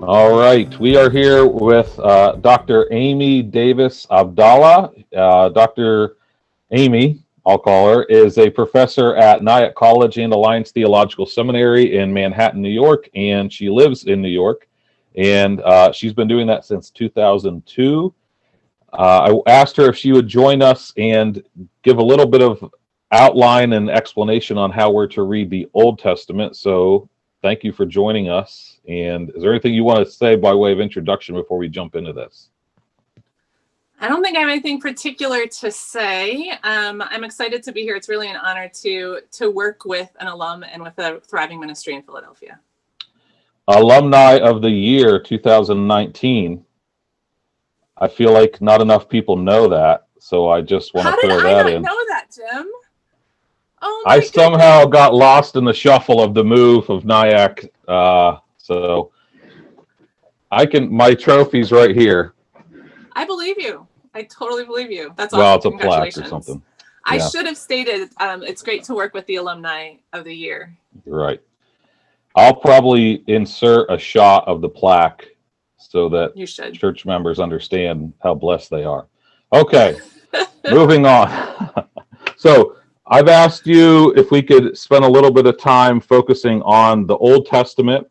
All right, we are here with Dr. Amy Davis Abdallah. Dr. Amy, I'll call her, is a professor at Nyack College and Alliance Theological Seminary in Manhattan, New York, and she lives in New York. And she's been doing that since 2002. I asked her if she would join us and give a little bit of outline and explanation on how we're to read the Old Testament. So thank you for joining us. And is there anything you want to say by way of introduction before we jump into this? I don't think I have anything particular to say. I'm excited to be here. It's really an honor to work with an alum and with a thriving ministry in Philadelphia. Alumni of the Year 2019. I feel like not enough people know that, so I just want to throw that in. How did I not know that, Jim? Oh, I somehow got lost in the shuffle of the move of Nyack, so my trophy's right here. I believe you. I totally believe you. That's well, awesome. It's a plaque or something. I should have stated it's great to work with the Alumni of the Year. Right. I'll probably insert a shot of the plaque so that church members understand how blessed they are. Okay, moving on. So I've asked you if we could spend a little bit of time focusing on the Old Testament.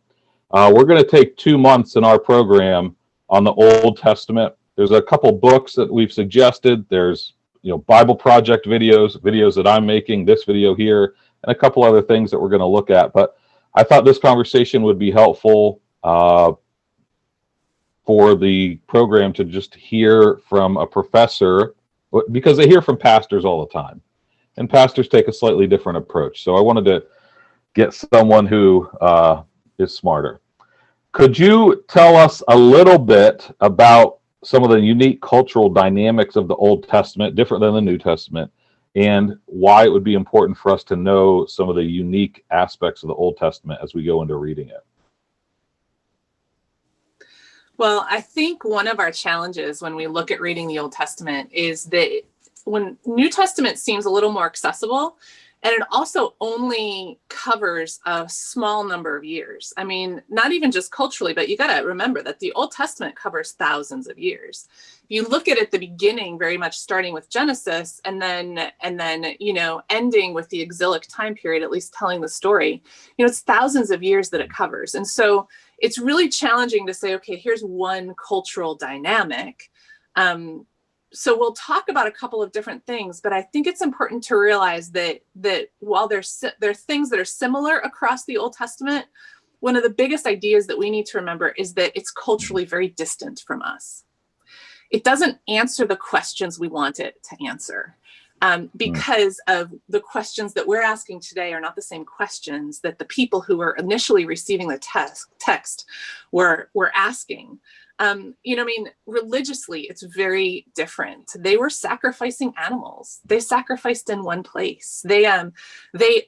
We're going to take 2 months in our program on the Old Testament. There's a couple books that we've suggested. There's Bible Project videos that I'm making, this video here, and a couple other things that we're going to look at. But I thought this conversation would be helpful for the program to just hear from a professor, because they hear from pastors all the time, and pastors take a slightly different approach. So I wanted to get someone who is smarter. Could you tell us a little bit about some of the unique cultural dynamics of the Old Testament, different than the New Testament, and why it would be important for us to know some of the unique aspects of the Old Testament as we go into reading it? Well, I think one of our challenges when we look at reading the Old Testament is that when New Testament seems a little more accessible, and it also only covers a small number of years. I mean, not even just culturally, but you got to remember that the Old Testament covers thousands of years. You look at it at the beginning, very much starting with Genesis, and then ending with the exilic time period, at least telling the story. It's thousands of years that it covers, and so it's really challenging to say, okay, here's one cultural dynamic. So we'll talk about a couple of different things, but I think it's important to realize that while there are things that are similar across the Old Testament, one of the biggest ideas that we need to remember is that it's culturally very distant from us. It doesn't answer the questions we want it to answer, because of the questions that we're asking today are not the same questions that the people who were initially receiving the text were asking. Religiously, it's very different. They were sacrificing animals. They sacrificed in one place. They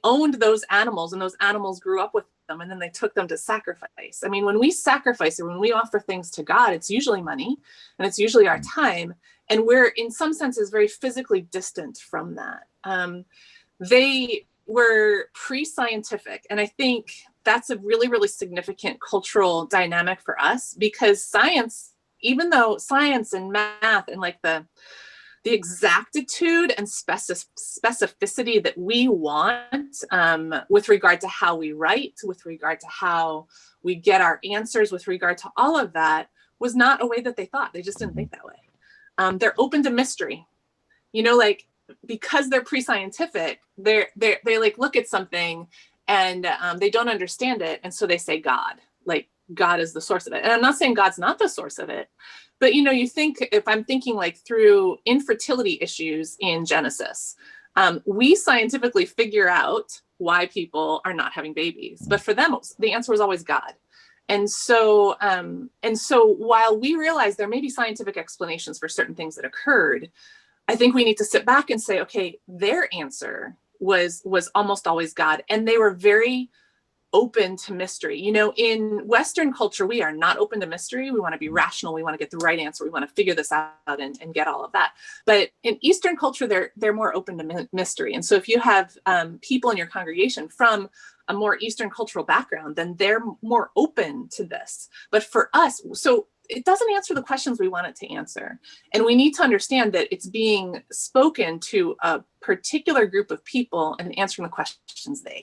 owned those animals, and those animals grew up with them, and then they took them to sacrifice. I mean, when we sacrifice or when we offer things to God, it's usually money, and it's usually our time, and we're in some senses very physically distant from that. They were pre-scientific, and I think that's a really, really significant cultural dynamic for us, because science, even though science and math and like the exactitude and specificity that we want with regard to how we write, with regard to how we get our answers, with regard to all of that, was not a way that they thought. They just didn't think that way. They're open to mystery, because they're pre-scientific, they like look at something and they don't understand it, and so they say God, like God is the source of it. And I'm not saying God's not the source of it, but you think, if I'm thinking like through infertility issues in Genesis, we scientifically figure out why people are not having babies, but for them the answer was always God. And so while we realize there may be scientific explanations for certain things that occurred, I think we need to sit back and say, okay, their answer was almost always God. And they were very open to mystery. In Western culture, we are not open to mystery. We want to be rational. We want to get the right answer. We want to figure this out and get all of that. But in Eastern culture, they're more open to mystery. And so if you have people in your congregation from a more Eastern cultural background, then they're more open to this. But for us, so it doesn't answer the questions we want it to answer. And we need to understand that it's being spoken to a particular group of people and answering the questions they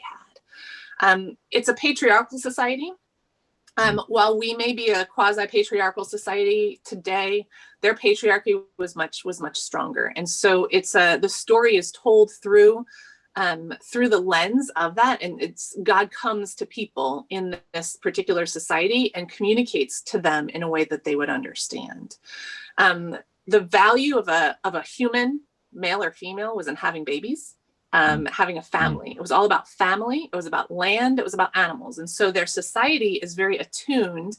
had. It's a patriarchal society. While we may be a quasi-patriarchal society today, their patriarchy was much stronger. And so it's the story is told through the lens of that, and it's God comes to people in this particular society and communicates to them in a way that they would understand. The value of a human, male or female, was in having babies, having a family. It was all about family. It was about land. It was about animals. And so their society is very attuned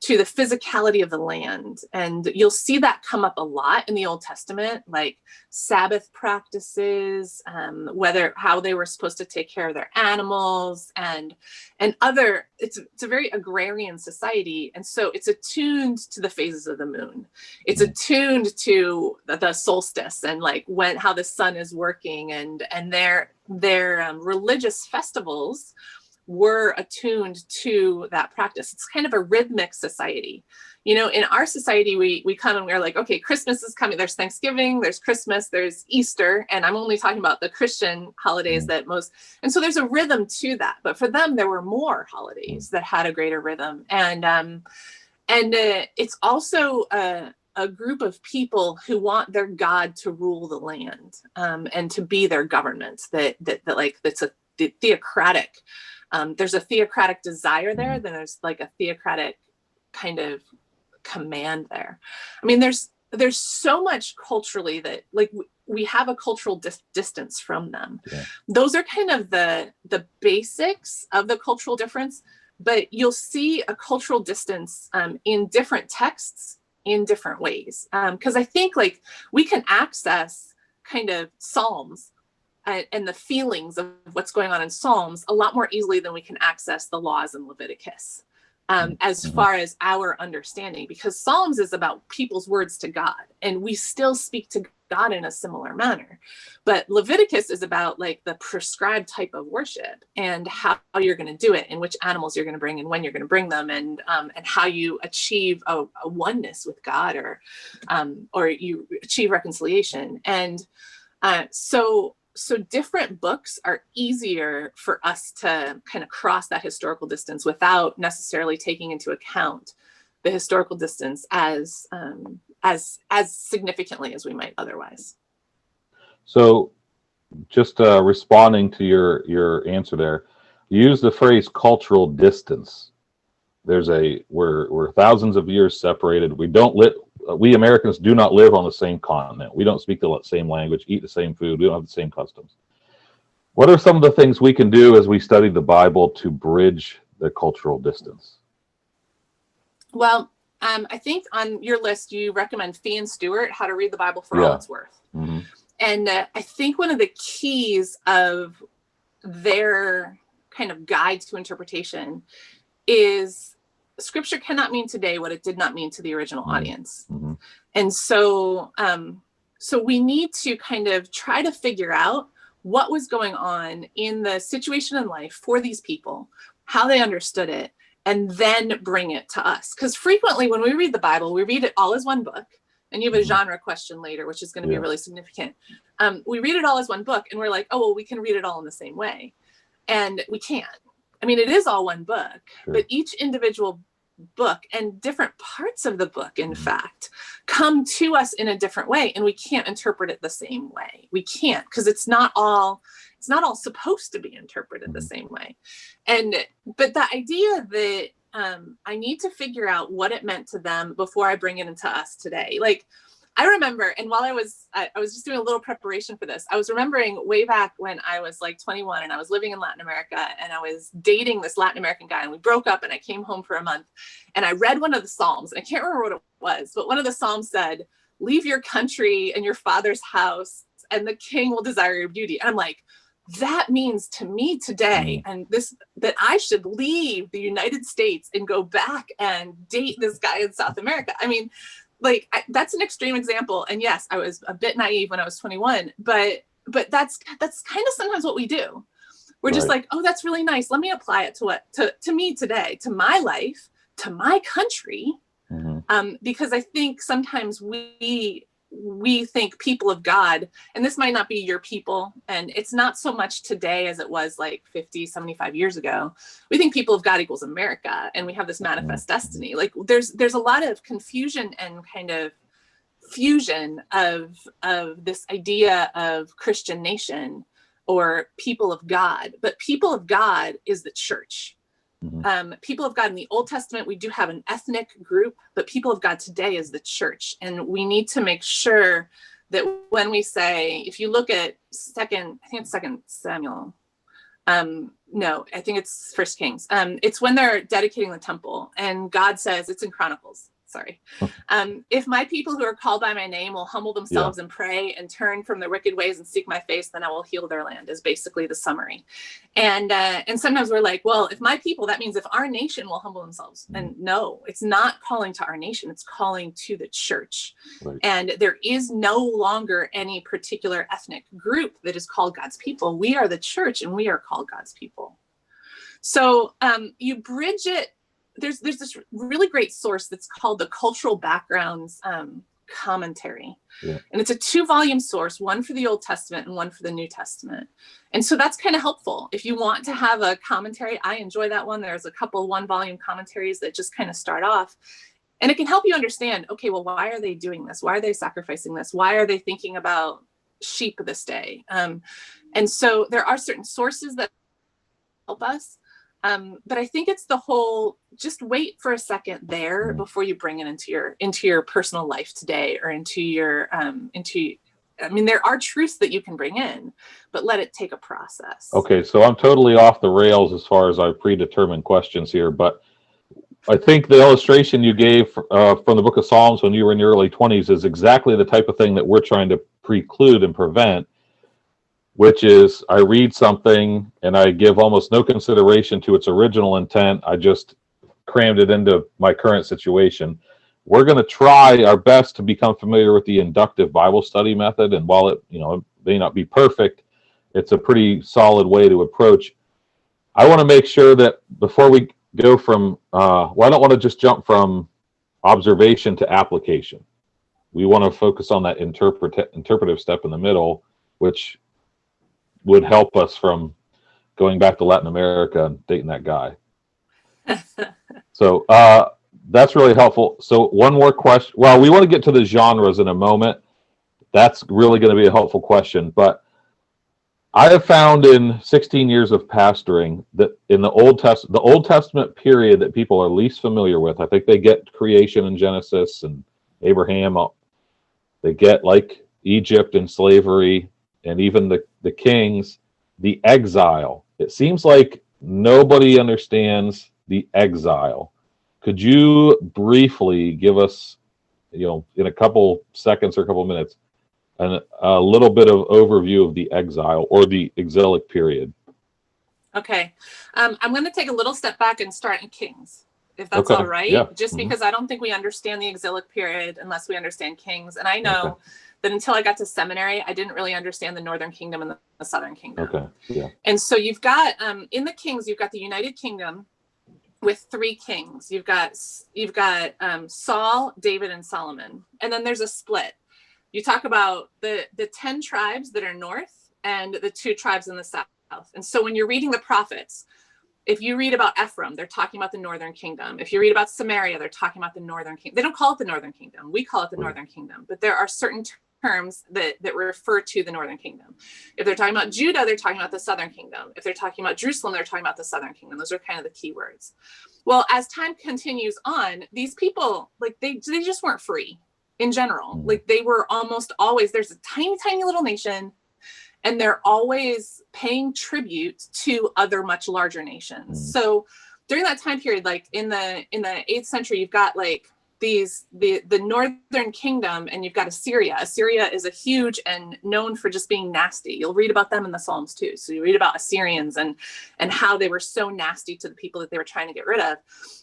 to the physicality of the land. And you'll see that come up a lot in the Old Testament, like Sabbath practices, how they were supposed to take care of their animals and other, it's a very agrarian society. And so it's attuned to the phases of the moon. It's attuned to the solstice and like how the sun is working, and their religious festivals were attuned to that practice. It's kind of a rhythmic society. You know, in our society, we come and we're like, okay, Christmas is coming. There's Thanksgiving, there's Christmas, there's Easter. And I'm only talking about the Christian holidays and so there's a rhythm to that. But for them, there were more holidays that had a greater rhythm. And it's also a group of people who want their God to rule the land, and to be their government, that's a theocratic. There's a theocratic desire there, then there's like a theocratic kind of command there. I mean, there's so much culturally that like we have a cultural distance from them. Yeah. Those are kind of the basics of the cultural difference, but you'll see a cultural distance in different texts in different ways. Because I think like we can access kind of Psalms and the feelings of what's going on in Psalms a lot more easily than we can access the laws in Leviticus, as far as our understanding, because Psalms is about people's words to God, and we still speak to God in a similar manner. But Leviticus is about like the prescribed type of worship and how you're going to do it, and which animals you're going to bring and when you're going to bring them, and how you achieve a oneness with God, or you achieve reconciliation. And so different books are easier for us to kind of cross that historical distance without necessarily taking into account the historical distance as significantly as we might otherwise. So just responding to your answer there, you use the phrase cultural distance. We're thousands of years separated. We Americans do not live on the same continent. We don't speak the same language, eat the same food. We don't have the same customs. What are some of the things we can do as we study the Bible to bridge the cultural distance? Well, I think on your list, you recommend Fee and Stewart, How to Read the Bible for All It's Worth. Mm-hmm. And I think one of the keys of their kind of guide to interpretation is Scripture cannot mean today what it did not mean to the original audience. Mm-hmm. And so we need to kind of try to figure out what was going on in the situation in life for these people, how they understood it, and then bring it to us. Because frequently when we read the Bible, we read it all as one book. And you have a genre question later, which is going to be really significant. We read it all as one book, and we're like, oh, well, we can read it all in the same way. And we can't. I mean, it is all one book, but each individual book and different parts of the book, in fact, come to us in a different way, and we can't interpret it the same way. We can't, because it's not all supposed to be interpreted the same way. But the idea that I need to figure out what it meant to them before I bring it into us today. Like, I remember, and while I was just doing a little preparation for this, I was remembering way back when I was like 21 and I was living in Latin America, and I was dating this Latin American guy, and we broke up, and I came home for a month, and I read one of the Psalms, and I can't remember what it was, but one of the Psalms said, leave your country and your father's house, and the king will desire your beauty. And I'm like, that means to me today, and that I should leave the United States and go back and date this guy in South America. I mean, like, that's an extreme example. And yes, I was a bit naive when I was 21, but that's kind of sometimes what we do. We're just like, oh, that's really nice. Let me apply it to me today, to my life, to my country. Because I think sometimes we think people of God, and this might not be your people, and it's not so much today as it was like 50, 75 years ago. We think people of God equals America, and we have this manifest destiny. Like there's a lot of confusion and kind of fusion of this idea of Christian nation or people of God, but people of God is the church. People of God in the Old Testament, we do have an ethnic group, but people of God today is the church. And we need to make sure that when we say, if you look at Second Samuel, no, I think it's First Kings. It's when they're dedicating the temple, and God says, it's in Chronicles. Sorry. If my people who are called by my name will humble themselves and pray and turn from their wicked ways and seek my face, then I will heal their land, is basically the summary. And sometimes we're like, well, if my people, that means if our nation will humble themselves. And no, it's not calling to our nation. It's calling to the church. And there is no longer any particular ethnic group that is called God's people. We are the church, and we are called God's people. So you bridge it. There's this really great source that's called the Cultural Backgrounds Commentary. And it's a 2-volume source, one for the Old Testament and one for the New Testament. And so that's kind of helpful. If you want to have a commentary, I enjoy that one. There's a couple 1-volume commentaries that just kind of start off. And it can help you understand, okay, well, why are they doing this? Why are they sacrificing this? Why are they thinking about sheep this day? And so there are certain sources that help us. But I think it's the whole, just wait for a second there before you bring it into your personal life today, or into your, there are truths that you can bring in, but let it take a process. Okay. So I'm totally off the rails as far as our predetermined questions here, but I think the illustration you gave from the book of Psalms when you were in your early 20s is exactly the type of thing that we're trying to preclude and prevent. Which is, I read something and I give almost no consideration to its original intent. I just crammed it into my current situation. We're going to try our best to become familiar with the inductive Bible study method. And while it may not be perfect, it's a pretty solid way to approach. I want to make sure that before we go from, I don't want to just jump from observation to application. We want to focus on that interpretive step in the middle, which would help us from going back to Latin America and dating that guy. So that's really helpful. So one more question. Well, we want to get to the genres in a moment. That's really going to be a helpful question. But I have found in 16 years of pastoring that in the Old Testament period that people are least familiar with, I think they get creation in Genesis and Abraham. They get like Egypt and slavery, and even the kings, the exile. It seems like nobody understands the exile. Could you briefly give us, in a couple seconds or a couple minutes, a little bit of overview of the exile or the exilic period? Okay. I'm going to take a little step back and start in Kings, if that's all right. Yeah. Just because I don't think we understand the exilic period unless we understand Kings. And I know that until I got to seminary, I didn't really understand the Northern Kingdom and the Southern Kingdom. Okay. Yeah. And so you've got in the Kings, you've got the United Kingdom with 3 kings. You've got Saul, David, and Solomon, and then there's a split. You talk about the 10 tribes that are north and the 2 tribes in the south. And so when you're reading the prophets, if you read about Ephraim, they're talking about the Northern Kingdom. If you read about Samaria, they're talking about the Northern Kingdom. They don't call it the Northern Kingdom. We call it the Northern Kingdom. But there are certain terms that refer to the Northern Kingdom. If they're talking about Judah, they're talking about the Southern Kingdom. If they're talking about Jerusalem, they're talking about the Southern Kingdom. Those are kind of the key words. Well, as time continues on, these people, like they just weren't free in general. Like they were almost always, there's a tiny, tiny little nation, and they're always paying tribute to other much larger nations. So during that time period, like in the 8th century, you've got like the Northern Kingdom, and you've got Assyria. Assyria is a huge and known for just being nasty. You'll read about them in the Psalms too. So you read about Assyrians and how they were so nasty to the people that they were trying to get rid of.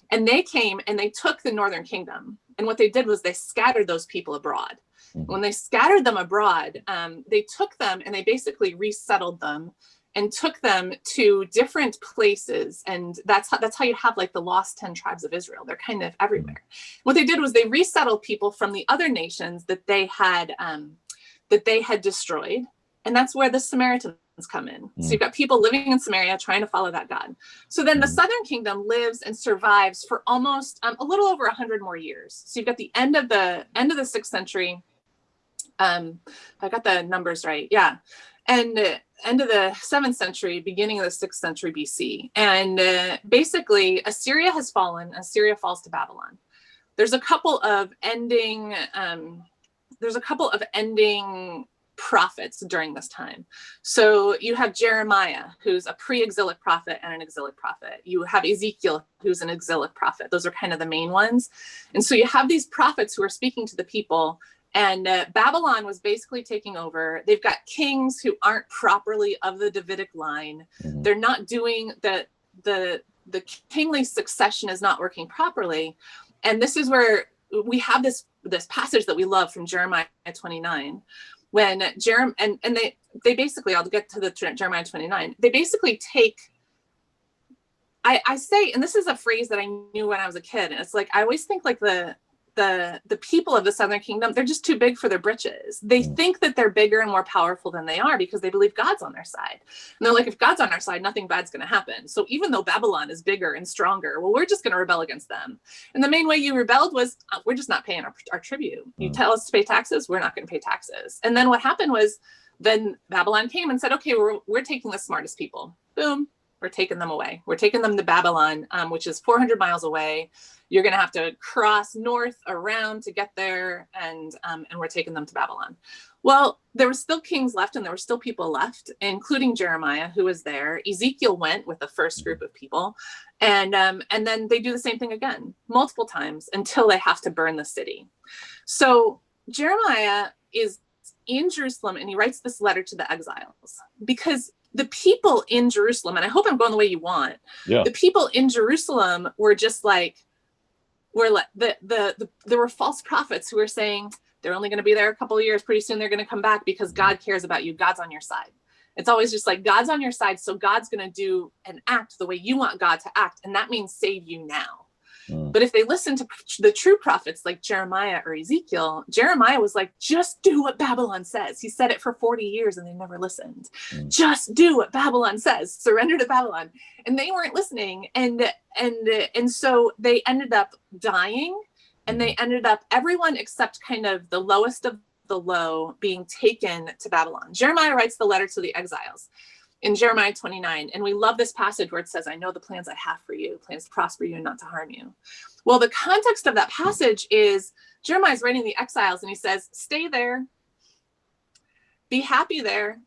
And they came and they took the Northern Kingdom. And what they did was they scattered those people abroad. When they scattered them abroad, they took them and they basically resettled them. and took them to different places. And that's how you have like the lost 10 tribes of Israel. They're kind of everywhere. What they did was they resettled people from the other nations that they had destroyed. And that's where the Samaritans come in. So you've got people living in Samaria trying to follow that God. So then the southern kingdom lives and survives for almost a little over 100 more years. So you've got the end of the 6th century. I got the numbers right. Yeah. And end of the 7th century, beginning of the 6th century BC. And basically Assyria has fallen. Assyria falls to Babylon. There's a couple of ending prophets during this time. So you have Jeremiah, who's a pre-exilic prophet and an exilic prophet. You have Ezekiel, who's an exilic prophet. Those are kind of the main ones. And so you have these prophets who are speaking to the people, and Babylon was basically taking over. They've got kings who aren't properly of the Davidic line. They're not doing the kingly succession is not working properly. And this is where we have this passage that we love from Jeremiah 29. When they basically, I'll get to the Jeremiah 29, they basically take, I say, and this is a phrase that I knew when I was a kid, and it's like, I always think like the people of the southern kingdom, they're just too big for their britches. They think that they're bigger and more powerful than they are because they believe God's on their side. And they're like, if God's on our side, nothing bad's going to happen. So even though Babylon is bigger and stronger, well, we're just going to rebel against them. And the main way you rebelled was, we're just not paying our tribute. You tell us to pay taxes, we're not going to pay taxes. And then what happened was, then Babylon came and said, okay, we're taking the smartest people. Boom. We're taking them away. We're taking them to Babylon, which is 400 miles away. You're going to have to cross north around to get there, and we're taking them to Babylon. Well, there were still kings left, and there were still people left, including Jeremiah, who was there. Ezekiel went with the first group of people, and then they do the same thing again, multiple times, until they have to burn the city. So Jeremiah is in Jerusalem, and he writes this letter to the exiles, because the people in Jerusalem, and I hope I'm going the way you want, the people in Jerusalem were just like, there were false prophets who were saying they're only going to be there a couple of years. Pretty soon they're going to come back because God cares about you. God's on your side. It's always just like, God's on your side, so God's going to do and act the way you want God to act. And that means save you now. But if they listen to the true prophets like Jeremiah or Ezekiel, Jeremiah was like, just do what Babylon says. He said it for 40 years and they never listened. Just do what Babylon says. Surrender to Babylon. And they weren't listening. And so they ended up dying, and they ended up, everyone except kind of the lowest of the low, being taken to Babylon. Jeremiah writes the letter to the exiles in Jeremiah 29. And we love this passage where it says, I know the plans I have for you, plans to prosper you and not to harm you. Well, the context of that passage is Jeremiah's writing the exiles, and he says, stay there, be happy there,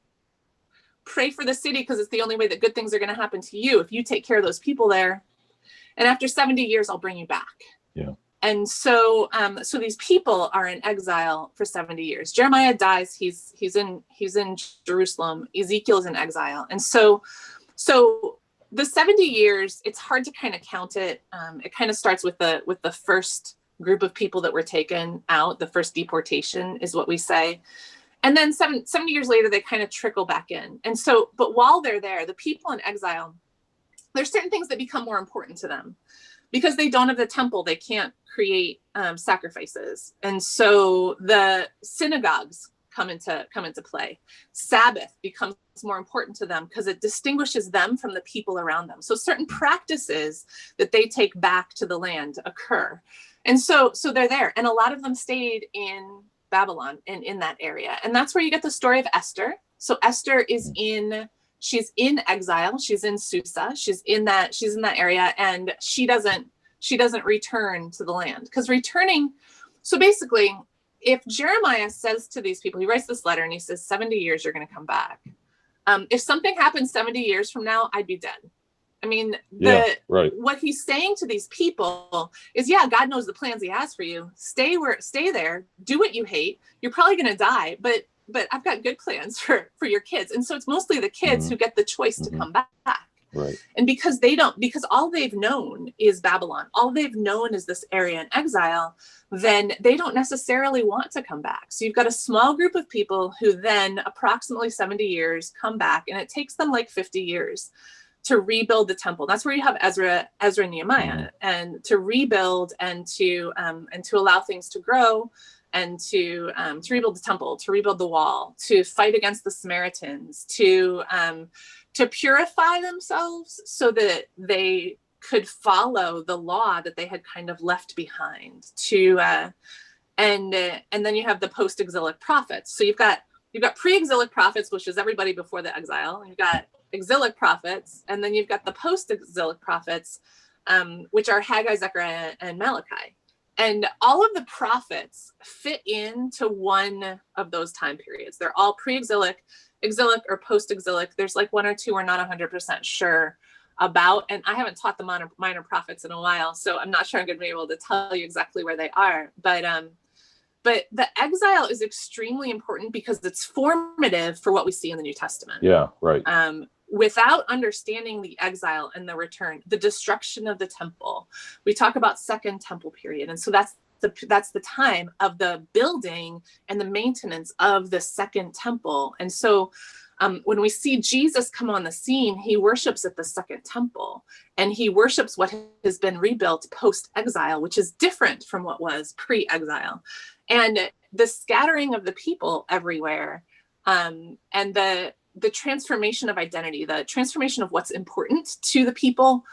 pray for the city, because it's the only way that good things are going to happen to you if you take care of those people there. And after 70 years, I'll bring you back. Yeah. And so these people are in exile for 70 years. Jeremiah dies. He's in Jerusalem. Ezekiel is in exile. And so the 70 years, it's hard to kind of count it. It kind of starts with the first group of people that were taken out. The first deportation is what we say. And then 70 years later, they kind of trickle back in. And so, but while they're there, the people in exile, there's certain things that become more important to them. Because they don't have the temple, they can't create sacrifices. And so the synagogues come into play. Sabbath becomes more important to them because it distinguishes them from the people around them. So certain practices that they take back to the land occur. And so they're there. And a lot of them stayed in Babylon and in that area. And that's where you get the story of Esther. So Esther she's in exile. She's in Susa. She's in that area, and she doesn't return to the land, because returning. So basically, if Jeremiah says to these people, he writes this letter and he says, 70 years, you're going to come back. If something happens 70 years from now, I'd be dead. I mean, what he's saying to these people is, God knows the plans he has for you. Stay there, do what you hate. You're probably going to die, but I've got good plans for your kids. And so it's mostly the kids who get the choice to come back. Right. And because all they've known is Babylon, all they've known is this area in exile, then they don't necessarily want to come back. So you've got a small group of people who then approximately 70 years come back, and it takes them like 50 years to rebuild the temple. That's where you have Ezra and Nehemiah, and to rebuild and to allow things to grow, and to rebuild the temple, to rebuild the wall, to fight against the Samaritans, to purify themselves so that they could follow the law that they had kind of left behind. And then you have the post-exilic prophets. So you've got pre-exilic prophets, which is everybody before the exile. You've got exilic prophets, and then you've got the post-exilic prophets, which are Haggai, Zechariah, and Malachi. And all of the prophets fit into one of those time periods. They're all pre-exilic, exilic, or post-exilic. There's like one or two we're not 100% sure about, and I haven't taught the minor prophets in a while, so I'm not sure I'm going to be able to tell you exactly where they are. But the exile is extremely important because it's formative for what we see in the New Testament. Yeah, right. Without understanding the exile and the return, the destruction of the temple, we talk about Second Temple period. And so that's the time of the building and the maintenance of the Second Temple. And so when we see Jesus come on the scene, he worships at the Second Temple, and he worships what has been rebuilt post-exile, which is different from what was pre-exile. And the scattering of the people everywhere, and the transformation of identity, the transformation of what's important to the people,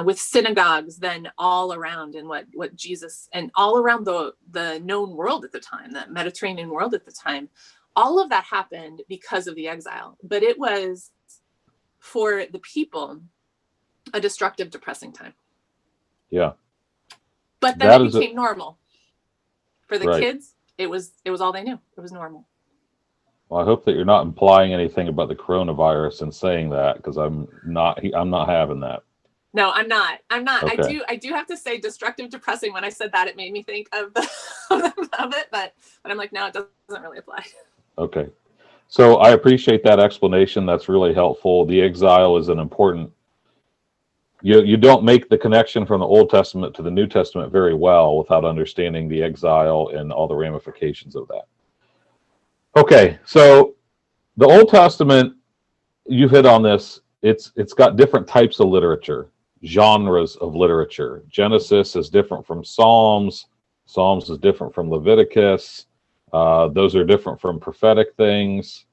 with synagogues then all around, and what Jesus, and all around the known world at the time, the Mediterranean world at the time, all of that happened because of the exile. But it was, for the people, a destructive, depressing time. Yeah. But then it became normal. For the kids, it was all they knew. It was normal. Well, I hope that you're not implying anything about the coronavirus and saying that, because I'm not having that. No, I'm not. Okay. I do have to say destructive, depressing. When I said that, it made me think of it, but I'm like, no, it doesn't really apply. Okay. So I appreciate that explanation. That's really helpful. The exile is an important, you don't make the connection from the Old Testament to the New Testament very well without understanding the exile and all the ramifications of that. Okay, so the Old Testament, you hit on this, it's got different types of literature, genres of literature. Genesis is different from Psalms. Psalms is different from Leviticus. Those are different from prophetic things.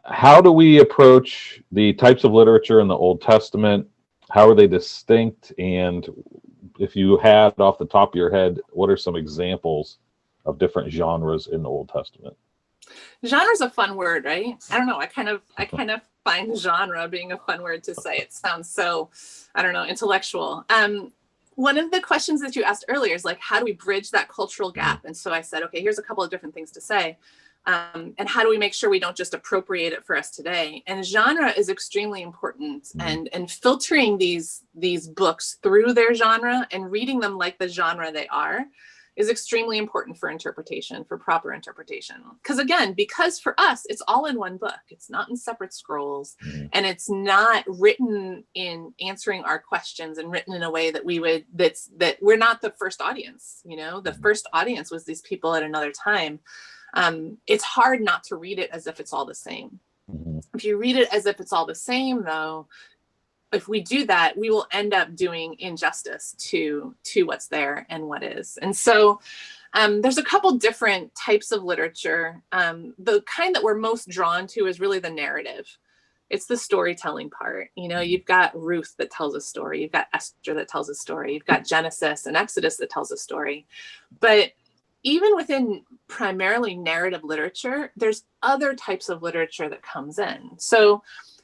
How do we approach the types of literature in the Old Testament? How are they distinct? And if you had off the top of your head, what are some examples of different genres in the Old Testament? Genre is a fun word, right? I don't know. I kind of find genre being a fun word to say. It sounds so, I don't know, intellectual. One of the questions that you asked earlier is like, how do we bridge that cultural gap? And so I said, okay, here's a couple of different things to say. And how do we make sure we don't just appropriate it for us today? And genre is extremely important. And filtering these books through their genre and reading them like the genre they are is extremely important for interpretation, for proper interpretation. Because for us, it's all in one book. It's not in separate scrolls, and it's not written in answering our questions and written in a way that that we're not the first audience. The first audience was these people at another time. It's hard not to read it as if it's all the same. If you read it as if it's all the same, though, if we do that, we will end up doing injustice to what's there and what is. And so there's a couple different types of literature. The kind that we're most drawn to is really the narrative. It's the storytelling part. You've got Ruth that tells a story. You've got Esther that tells a story. You've got Genesis and Exodus that tells a story. But even within primarily narrative literature, there's other types of literature that comes in. So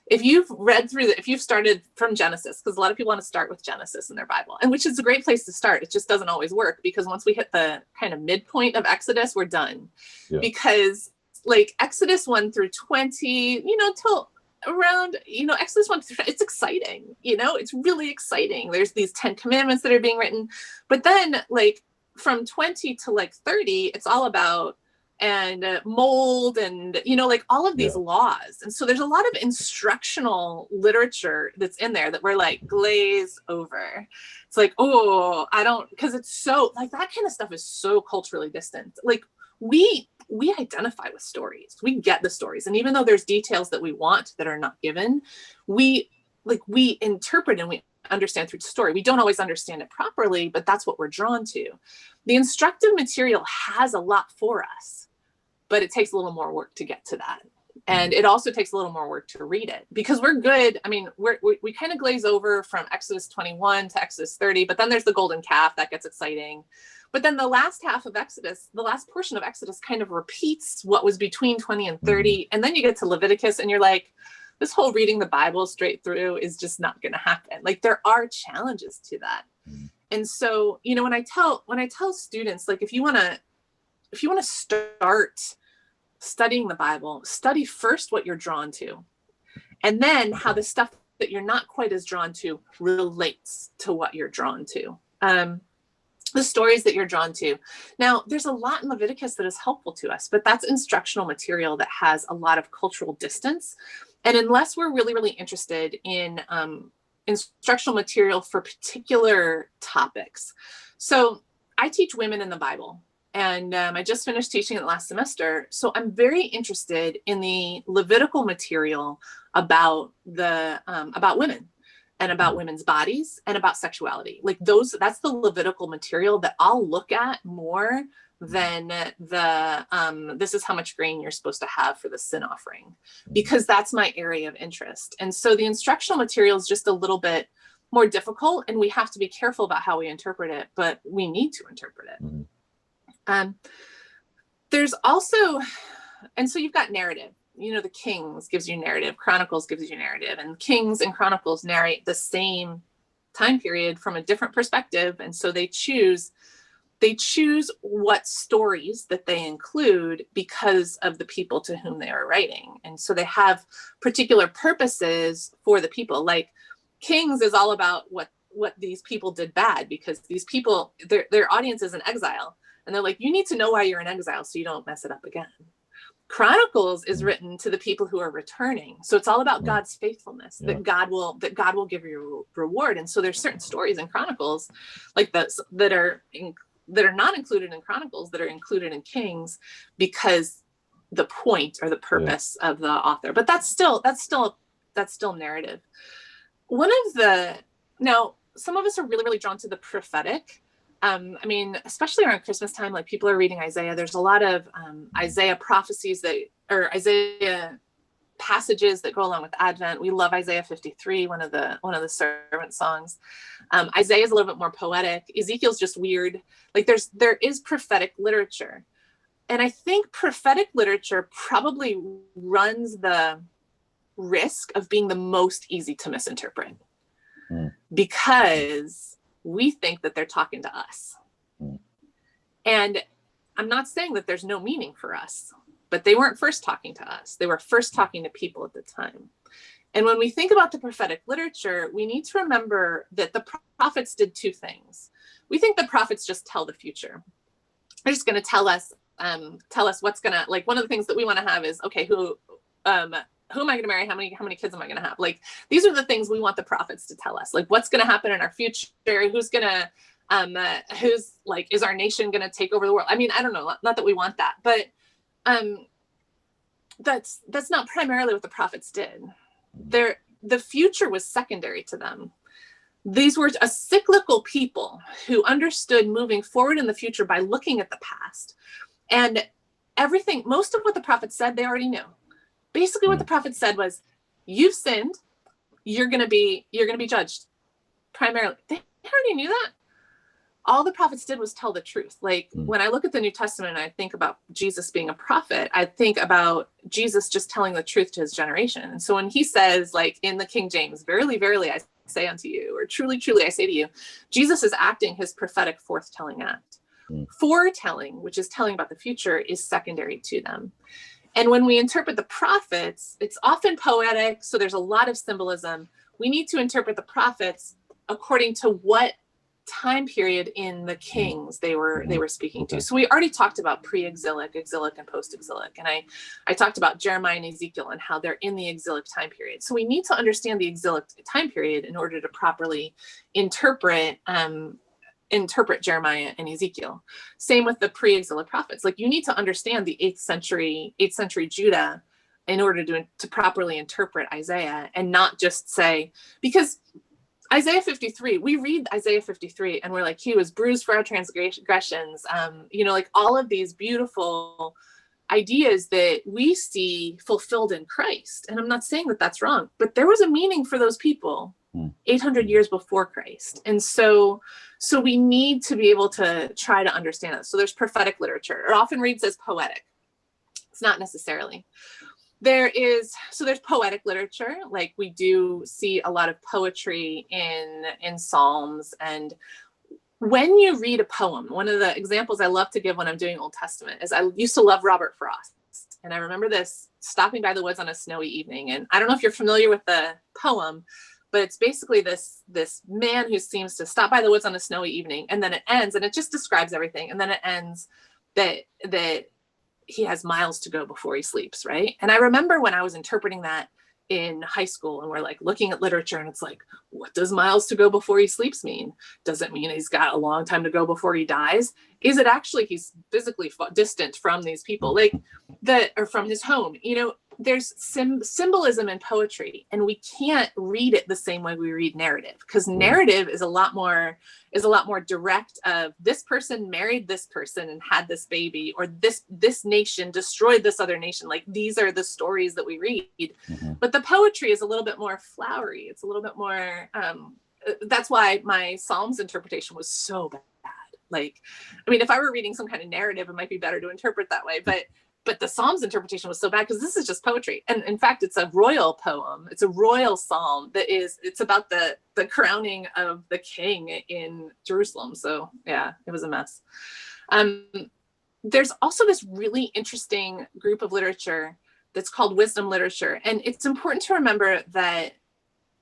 if you've read through if you've started from Genesis, because a lot of people want to start with Genesis in their Bible, and which is a great place to start. It just doesn't always work, because once we hit the kind of midpoint of Exodus, we're done. Yeah. Because like Exodus 1 through 20, till around, Exodus 1 through, it's exciting, it's really exciting. There's these 10 commandments that are being written, but then like from 20 to like 30, it's all about and mold and, like all of these laws. And so there's a lot of instructional literature that's in there that we're like glaze over. It's like, oh, I don't, because it's so like that kind of stuff is so culturally distant. Like we identify with stories, we get the stories. And even though there's details that we want that are not given, we interpret and we understand through the story. We don't always understand it properly, but that's what we're drawn to. The instructive material has a lot for us, but it takes a little more work to get to that. And it also takes a little more work to read it, because we're good. I mean, we kind of glaze over from Exodus 21 to Exodus 30, but then there's the golden calf that gets exciting. But then the last half of Exodus, the last portion of Exodus kind of repeats what was between 20 and 30. And then you get to Leviticus and you're like, this whole reading the Bible straight through is just not going to happen. Like there are challenges to that. And so, when I tell students, like, if you want to start studying the Bible, study first what you're drawn to, and then how the stuff that you're not quite as drawn to relates to what you're drawn to. The stories that you're drawn to. Now, there's a lot in Leviticus that is helpful to us, but that's instructional material that has a lot of cultural distance. And unless we're really, really interested in instructional material for particular topics. So I teach women in the Bible, and I just finished teaching it last semester. So I'm very interested in the Levitical material about about women and about women's bodies and about sexuality. Like that's the Levitical material that I'll look at more than this is how much grain you're supposed to have for the sin offering, because that's my area of interest. And so the instructional material is just a little bit more difficult, and we have to be careful about how we interpret it, but we need to interpret it. There's also, and so you've got narrative. The Kings gives you narrative, Chronicles gives you narrative, and Kings and Chronicles narrate the same time period from a different perspective. And so they choose what stories that they include because of the people to whom they are writing. And so they have particular purposes for the people. Like Kings is all about what these people did bad, because these people, their audience is in exile. And they're like, you need to know why you're in exile so you don't mess it up again. Chronicles is written to the people who are returning. So it's all about God's faithfulness, that God will give you a reward. And so there's certain stories in Chronicles like this that are not included in Chronicles that are included in Kings, because the point or the purpose of the author. But that's still narrative. Now some of us are really, really drawn to the prophetic. I mean, especially around Christmas time, like people are reading Isaiah. There's a lot of Isaiah prophecies or Isaiah passages that go along with Advent. We love Isaiah 53, one of the servant songs. Isaiah is a little bit more poetic. Ezekiel's just weird. Like there is prophetic literature. And I think prophetic literature probably runs the risk of being the most easy to misinterpret, because we think that they're talking to us. And I'm not saying that there's no meaning for us, but they weren't first talking to us. They were first talking to people at the time. And when we think about the prophetic literature, we need to remember that the prophets did two things. We think the prophets just tell the future. They're just going to tell us what's going to, like, one of the things that we want to have is, okay, who am I going to marry? How many kids am I going to have? Like, these are the things we want the prophets to tell us. Like, what's going to happen in our future? Who's like, is our nation going to take over the world? I mean, I don't know. Not that we want that, but that's not primarily what the prophets did. The future was secondary to them. These were a cyclical people who understood moving forward in the future by looking at the past. And most of what the prophets said, they already knew. Basically what the prophet said was, you've sinned, you're going to be judged. Primarily, they already knew that. All the prophets did was tell the truth. Like when I look at the New Testament and I think about Jesus being a prophet, I think about Jesus just telling the truth to his generation. And so when he says, like in the King James, verily, verily, I say unto you, or truly, truly, I say to you, Jesus is acting his prophetic forthtelling act. Foretelling, which is telling about the future, is secondary to them. And when we interpret the prophets, it's often poetic, so there's a lot of symbolism. We need to interpret the prophets according to what time period in the kings they were speaking to. So we already talked about pre-exilic, exilic, and post-exilic. And I talked about Jeremiah and Ezekiel and how they're in the exilic time period. So we need to understand the exilic time period in order to properly interpret Jeremiah and Ezekiel. Same with the pre-exilic prophets. Like, you need to understand the 8th century Judah in order to properly interpret Isaiah, and not just say, because Isaiah 53, we read Isaiah 53 and we're like, he was bruised for our transgressions. Like all of these beautiful ideas that we see fulfilled in Christ. And I'm not saying that that's wrong, but there was a meaning for those people 800 years before Christ. And so we need to be able to try to understand it. So there's prophetic literature. It often reads as poetic. It's not necessarily. There's poetic literature. Like, we do see a lot of poetry in Psalms. And when you read a poem, one of the examples I love to give when I'm doing Old Testament is, I used to love Robert Frost. And I remember stopping by the woods on a snowy evening. And I don't know if you're familiar with the poem, but it's basically this man who seems to stop by the woods on a snowy evening, and then it ends, and it just describes everything. And then it ends that he has miles to go before he sleeps, right? And I remember when I was interpreting that in high school, and we're like looking at literature, and it's like, what does miles to go before he sleeps mean? Does it mean he's got a long time to go before he dies? Is it actually he's physically distant from these people, or from his home? There's symbolism in poetry, and we can't read it the same way we read narrative, because narrative is a lot more direct. Of this person married this person and had this baby, or this nation destroyed this other nation. Like, these are the stories that we read. But the poetry is a little bit more flowery. It's a little bit more. That's why my Psalms interpretation was so bad. If I were reading some kind of narrative, it might be better to interpret that way. But the Psalms interpretation was so bad, because this is just poetry. And in fact, it's a royal poem. It's a royal psalm it's about the crowning of the king in Jerusalem. So yeah, it was a mess. There's also this really interesting group of literature that's called wisdom literature. And it's important to remember that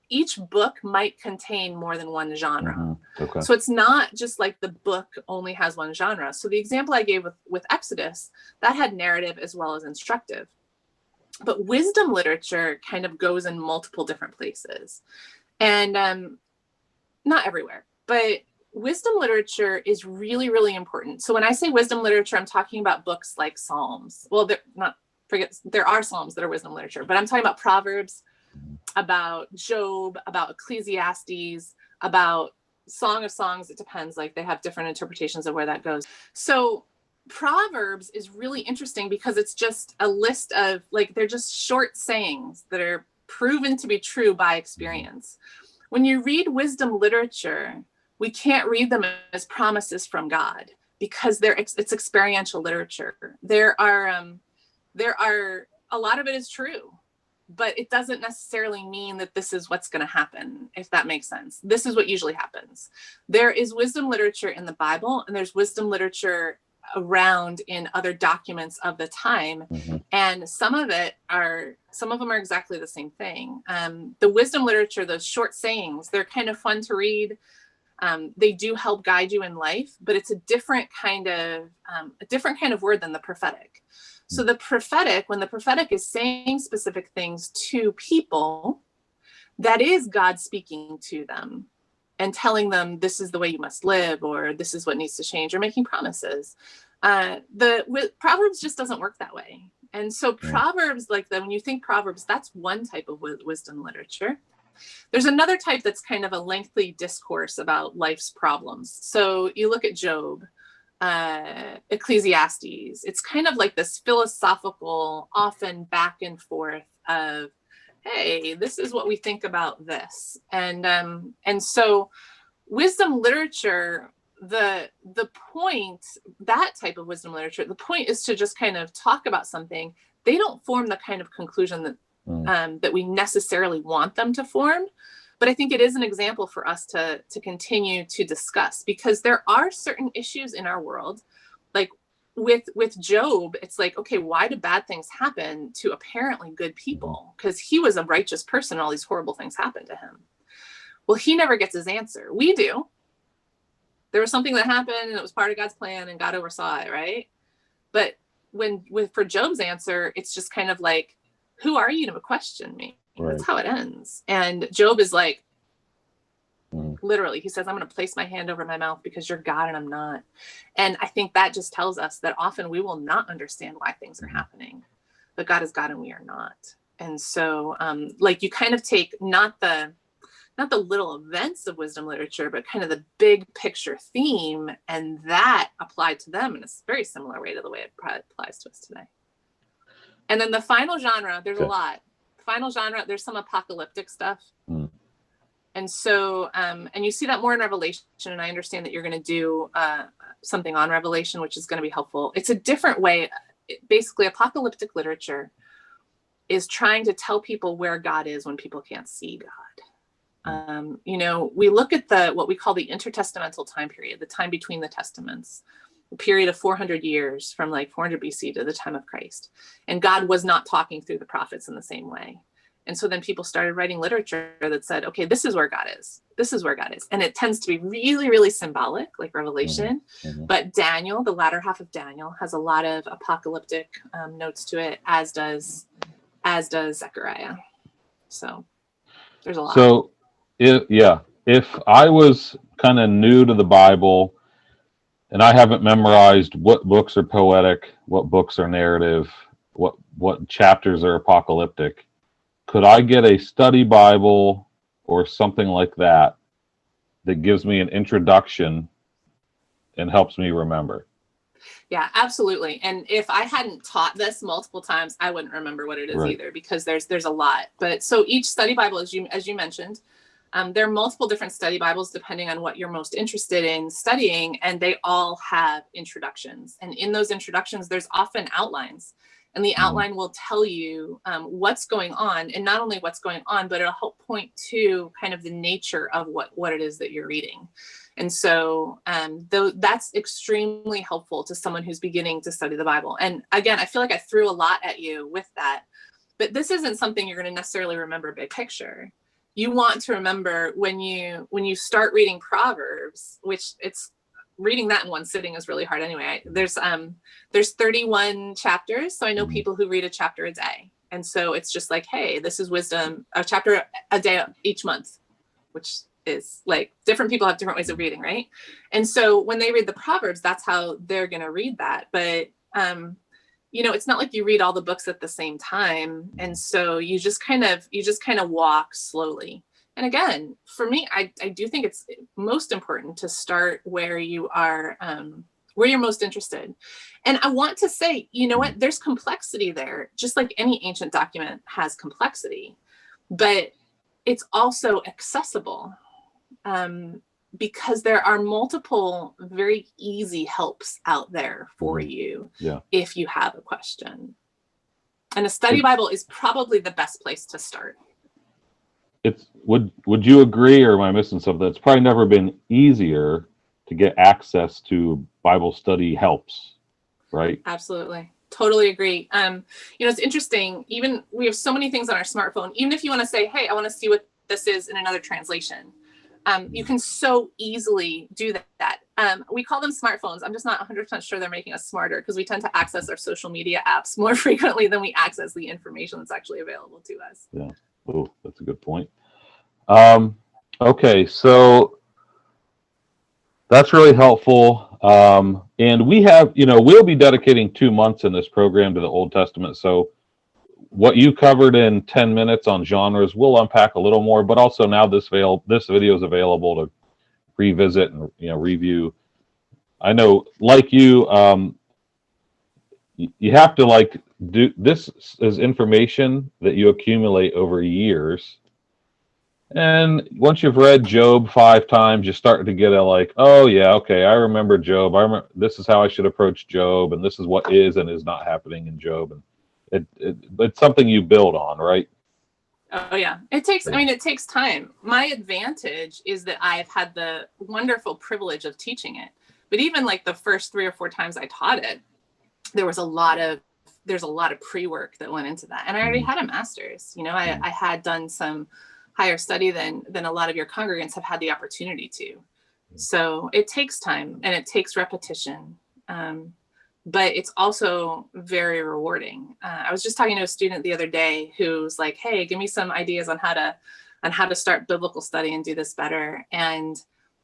each book might contain more than one genre. Okay. So it's not just like the book only has one genre. So the example I gave with Exodus, that had narrative as well as instructive. But wisdom literature kind of goes in multiple different places. And not everywhere, but wisdom literature is really, really important. So when I say wisdom literature, I'm talking about books like Psalms. Well, there are Psalms that are wisdom literature, but I'm talking about Proverbs, about Job, about Ecclesiastes, about Song of Songs. It depends. Like, they have different interpretations of where that goes. So Proverbs is really interesting because it's just a list of, they're just short sayings that are proven to be true by experience. When you read wisdom literature, we can't read them as promises from God, because it's experiential literature. There are a lot of it is true, but it doesn't necessarily mean that this is what's going to happen, if that makes sense. This is what usually happens. There is wisdom literature in the Bible, and there's wisdom literature around in other documents of the time. And some of them are exactly the same thing. The wisdom literature, those short sayings, they're kind of fun to read. They do help guide you in life, but it's a different kind of word than the prophetic. So when the prophetic is saying specific things to people, that is God speaking to them and telling them, this is the way you must live, or this is what needs to change, or making promises. Proverbs just doesn't work that way. And so Proverbs, when you think Proverbs, that's one type of wisdom literature. There's another type that's kind of a lengthy discourse about life's problems. So you look at Job, Ecclesiastes. It's kind of like this philosophical, often back and forth of, hey, this is what we think about this. And so wisdom literature, the point, that type of wisdom literature, the point is to just kind of talk about something. They don't form the kind of conclusion that we necessarily want them to form. But I think it is an example for us to continue to discuss, because there are certain issues in our world, like with Job. It's like, okay, why do bad things happen to apparently good people? Because he was a righteous person and all these horrible things happened to him. Well, he never gets his answer. We do. There was something that happened and it was part of God's plan and God oversaw it, right? But for Job's answer, it's just kind of like, who are you to question me? Right. That's how it ends. And Job is like, literally, he says, I'm going to place my hand over my mouth because you're God and I'm not. And I think that just tells us that often we will not understand why things are happening, but God is God and we are not. And so like you kind of take not the little events of wisdom literature, but kind of the big picture theme, and that applied to them in a very similar way to the way it applies to us today. And then the final genre, there's a lot. Final genre, there's some apocalyptic stuff. And so, and you see that more in Revelation, and I understand that you're going to do something on Revelation, which is going to be helpful. It's a different way. Basically, apocalyptic literature is trying to tell people where God is when people can't see God. We look at what we call the intertestamental time period, the time between the testaments, a period of 400 years from like 400 BC to the time of Christ. And God was not talking through the prophets in the same way. And so then people started writing literature that said, okay, this is where God is. This is where God is. And it tends to be really, really symbolic, like Revelation. But Daniel, the latter half of Daniel, has a lot of apocalyptic notes to it, as does Zechariah. So there's a lot. So, if I was kind of new to the Bible and I haven't memorized what books are poetic, what books are narrative, what chapters are apocalyptic, could I get a study Bible or something like that gives me an introduction and helps me remember? Yeah, absolutely. And if I hadn't taught this multiple times, I wouldn't remember what it is either, because there's a lot. But so each study Bible, as you mentioned, there are multiple different study Bibles depending on what you're most interested in studying, and they all have introductions. And in those introductions, there's often outlines. And the outline will tell you what's going on, and not only what's going on, but it'll help point to kind of the nature of what it is that you're reading. And so that's extremely helpful to someone who's beginning to study the Bible. And again, I feel like I threw a lot at you with that, but this isn't something you're going to necessarily remember big picture. You want to remember when you start reading Proverbs, which it's reading that in one sitting is really hard anyway. There's 31 chapters. So I know people who read a chapter a day. And so it's just like, hey, this is wisdom, a chapter a day each month, which is like different people have different ways of reading, right? And so when they read the Proverbs, that's how they're going to read that. But, it's not like you read all the books at the same time. And so you just kind of walk slowly. And again, for me, I do think it's most important to start where you are, where you're most interested. And I want to say, you know what, there's complexity there, just like any ancient document has complexity, but it's also accessible because there are multiple very easy helps out there for you if you have a question. And a study Bible is probably the best place to start. Would you agree, or am I missing something? It's probably never been easier to get access to Bible study helps, right? Absolutely. Totally agree. It's interesting. Even we have so many things on our smartphone. Even if you want to say, hey, I want to see what this is in another translation, you can so easily do that. We call them smartphones. I'm just not 100% sure they're making us smarter, because we tend to access our social media apps more frequently than we access the information that's actually available to us. Yeah. Oh, that's a good point. Okay, so that's really helpful. And we have, we'll be dedicating 2 months in this program to the Old Testament. So what you covered in 10 minutes on genres, we'll unpack a little more, but also now this video is available to revisit and review. I know, like you have to do this is information that you accumulate over years. And once you've read Job 5 times, you start to get oh yeah, okay, I remember Job. I remember this is how I should approach Job, and this is what is and is not happening in Job. And it's something you build on, right? Oh yeah, it takes time. My advantage is that I've had the wonderful privilege of teaching it. But even like the first 3 or 4 times I taught it, there's a lot of pre-work that went into that. And I already had a master's. I had done some higher study than a lot of your congregants have had the opportunity to. So it takes time and it takes repetition. But it's also very rewarding. I was just talking to a student the other day who's like, hey, give me some ideas on how to start biblical study and do this better. And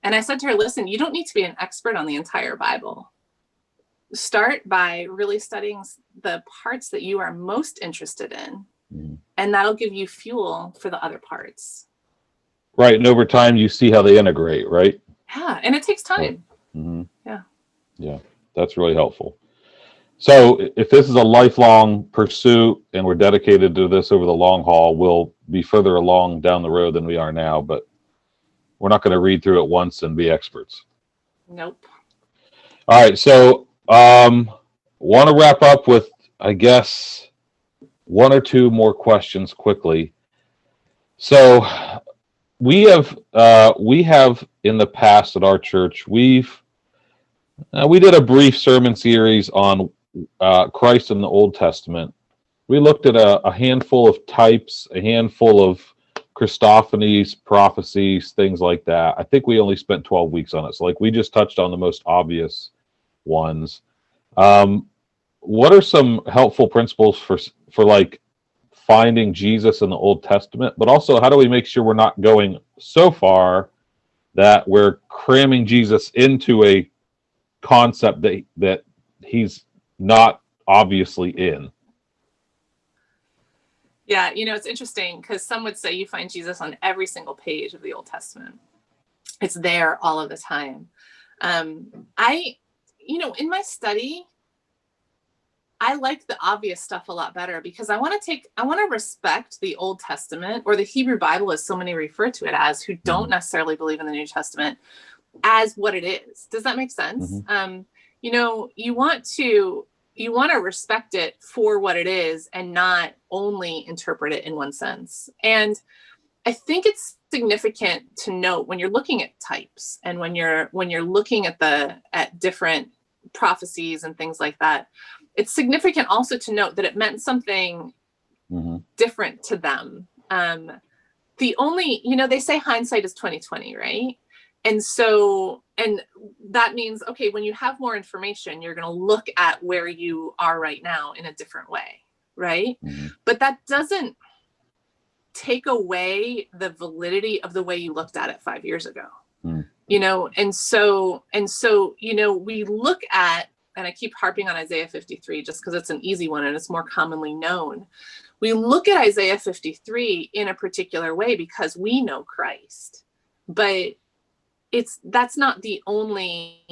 I said to her, listen, you don't need to be an expert on the entire Bible. Start by really studying the parts that you are most interested in, and that'll give you fuel for the other parts. Right. And over time, you see how they integrate, right? Yeah. And it takes time. Mm-hmm. Yeah. Yeah. That's really helpful. So if this is a lifelong pursuit and we're dedicated to this over the long haul, we'll be further along down the road than we are now, but we're not going to read through it once and be experts. Nope. All right. So want to wrap up with, I guess, one or two more questions quickly. So we have in the past at our church, we did a brief sermon series on Christ in the Old Testament. We looked at a handful of types, a handful of Christophanies, prophecies, things like that. I think we only spent 12 weeks on it. So we just touched on the most obvious ones. What are some helpful principles for finding Jesus in the Old Testament? But also, how do we make sure we're not going so far that we're cramming Jesus into a concept that he's not obviously in? Yeah, it's interesting because some would say you find Jesus on every single page of the Old Testament. It's there all of the time. In my study, I like the obvious stuff a lot better because I want to respect the Old Testament, or the Hebrew Bible, as so many refer to it as, who don't necessarily believe in the New Testament, as what it is. Does that make sense? Mm-hmm. You want to respect it for what it is and not only interpret it in one sense. And I think it's significant to note when you're looking at types and when you're looking at different prophecies and things like that, it's significant also to note that it meant something different to them. They say hindsight is 20/20, right? And that means, okay, when you have more information, you're going to look at where you are right now in a different way, right? Mm-hmm. But that doesn't take away the validity of the way you looked at it 5 years ago. And so we look at, and I keep harping on Isaiah 53 just because it's an easy one and it's more commonly known. We look at Isaiah 53 in a particular way because we know Christ, but that's not the only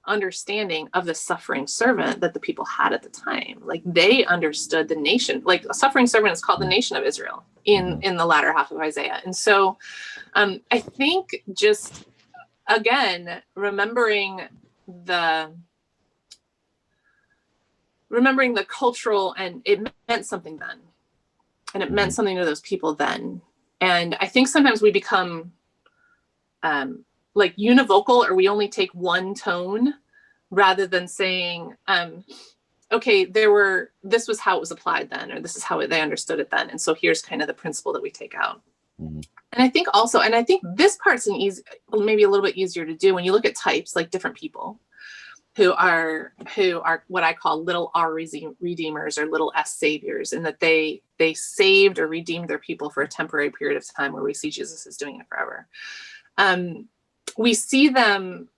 understanding of the suffering servant that the people had at the time. They understood the nation, a suffering servant is called the nation of Israel in the latter half of Isaiah. And so I think just, again, remembering the cultural, and it meant something then, and it meant something to those people then. And I think sometimes we become univocal, or we only take one tone rather than saying, okay, this was how it was applied then, or this is how they understood it then. And so here's kind of the principle that we take out. Mm-hmm. And I think this part's maybe a little bit easier to do when you look at types, like different people who are what I call little r redeemers, or little s saviors, in that they saved or redeemed their people for a temporary period of time, where we see Jesus is doing it forever. We see them,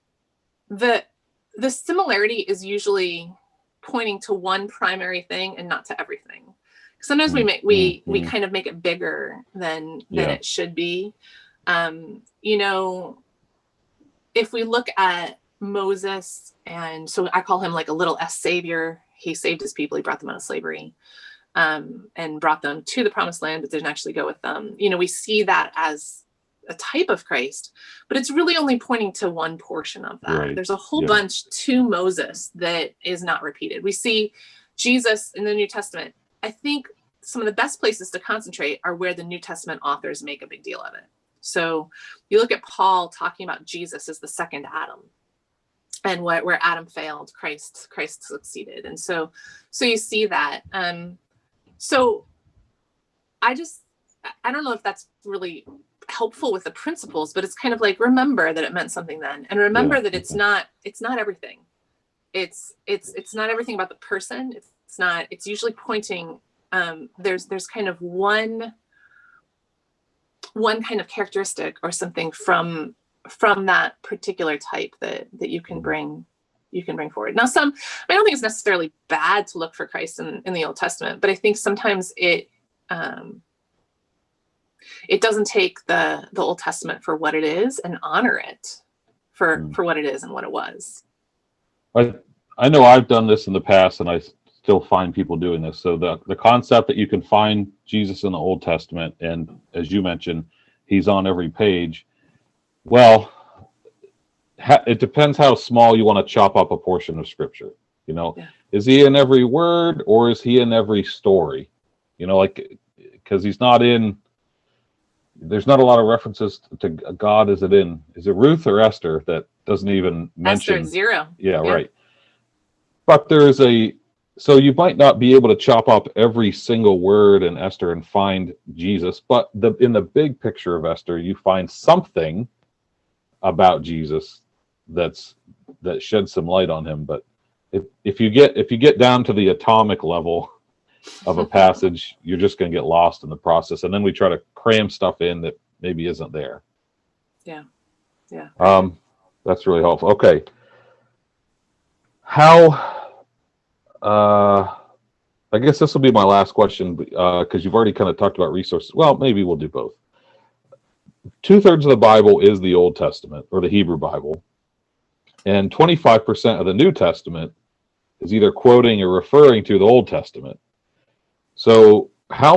the similarity is usually pointing to one primary thing and not to everything. Sometimes we kind of make it bigger than it should be. If we look at Moses, and so I call him a little s savior. He saved his people. He brought them out of slavery, and brought them to the promised land, but didn't actually go with them. We see that as a type of Christ, but it's really only pointing to one portion of that. Right. There's a whole bunch to Moses that is not repeated. We see Jesus in the New Testament. I think some of the best places to concentrate are where the New Testament authors make a big deal of it. So you look at Paul talking about Jesus as the second Adam, and where Adam failed, Christ succeeded. And so you see that. So I don't know if that's really helpful with the principles, but it's kind of like, remember that it meant something then, and remember that it's not everything. It's not everything about the person. It's usually pointing, there's kind of one kind of characteristic or something from that particular type that you can bring forward. Now, I don't think it's necessarily bad to look for Christ in the Old Testament, but I think sometimes it doesn't take the Old Testament for what it is and honor it for what it is and what it was. I know I've done this in the past, and I still find people doing this. So the concept that you can find Jesus in the Old Testament, and as you mentioned, he's on every page. Well, it depends how small you want to chop up a portion of Scripture. Is he in every word, or is he in every story? Because he's not in. There's not a lot of references to God. Is it Ruth or Esther that doesn't even mention? Esther 0. Yeah, right. But so you might not be able to chop up every single word in Esther and find Jesus, but in the big picture of Esther, you find something about Jesus that sheds some light on him. But if you get down to the atomic level of a passage, you're just going to get lost in the process, and then we try to cram stuff in that maybe isn't there. Yeah. That's really helpful. Okay. I guess this will be my last question, because you've already kind of talked about resources. Well, maybe we'll do both. 2/3 of the Bible is the Old Testament, or the Hebrew Bible, and 25% of the New Testament is either quoting or referring to the Old Testament. So how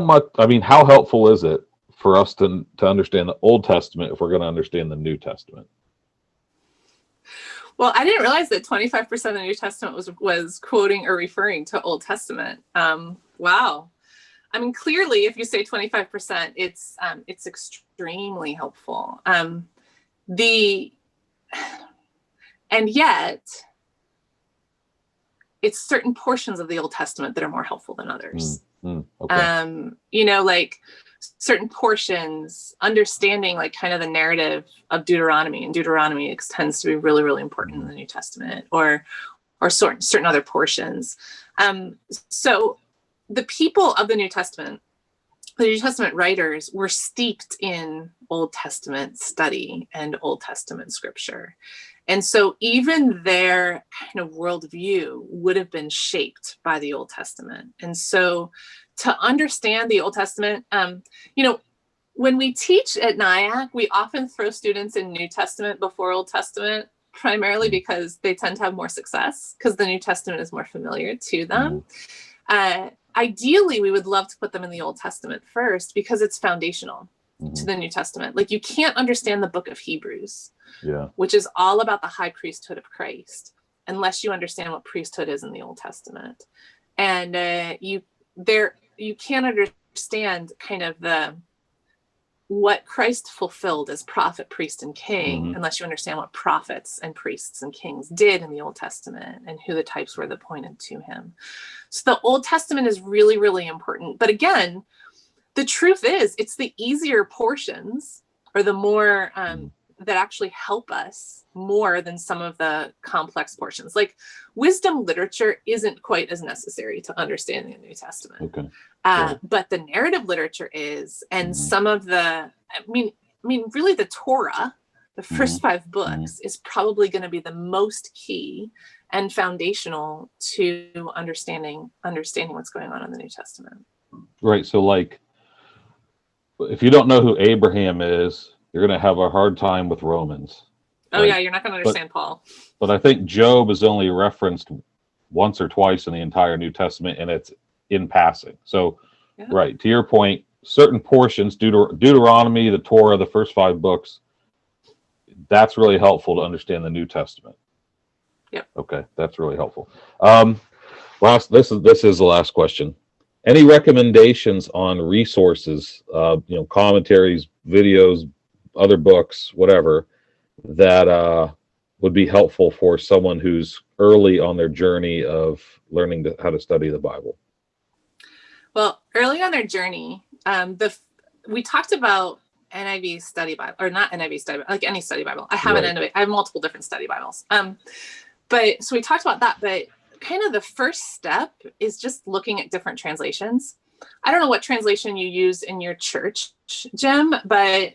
helpful is it for us to understand the Old Testament if we're going to understand the New Testament? Well, I didn't realize that 25% of the New Testament was quoting or referring to Old Testament. Wow. I mean, clearly, if you say 25%, it's extremely helpful. And yet, it's certain portions of the Old Testament that are more helpful than others. Okay. Like certain portions, understanding like kind of the narrative of Deuteronomy, and Deuteronomy tends to be really, really important in the New Testament, or certain other portions. So the people of the New Testament writers were steeped in Old Testament study and Old Testament scripture. And so even their kind of worldview would have been shaped by the Old Testament. And so to understand the Old Testament, when we teach at NIAC, we often throw students in New Testament before Old Testament, primarily because they tend to have more success, because the New Testament is more familiar to them. Ideally, we would love to put them in the Old Testament first, because it's foundational to the New Testament. Like, you can't understand the book of Hebrews, which is all about the high priesthood of Christ, unless you understand what priesthood is in the Old Testament. And you can't understand kind of what Christ fulfilled as prophet, priest, and king, unless you understand what prophets and priests and kings did in the Old Testament, and who the types were that pointed to him. So the Old Testament is really, really important. But again, the truth is, it's the easier portions, or the more that actually help us more than some of the complex portions. Like, wisdom literature isn't quite as necessary to understanding the New Testament. Okay. But the narrative literature is, and some of I mean, really the Torah, the first 5 books, is probably going to be the most key and foundational to understanding what's going on in the New Testament. Right. So, like, if you don't know who Abraham is, you're going to have a hard time with Romans. Oh, right? Yeah, you're not going to understand Paul. But I think Job is only referenced once or twice in the entire New Testament, and it's in passing. So, right, to your point, certain portions, Deuteronomy, the Torah, the first 5 books, that's really helpful to understand the New Testament. Yep. Okay, that's really helpful. This is the last question. Any recommendations on resources, commentaries, videos, other books, whatever, that would be helpful for someone who's early on their journey of learning how to study the Bible? Well, early on their journey, we talked about NIV study Bible, or not NIV study Bible, like any study Bible. I have I have multiple different study Bibles. But so we talked about that, but kind of the first step is just looking at different translations. I don't know what translation you use in your church, Jim, but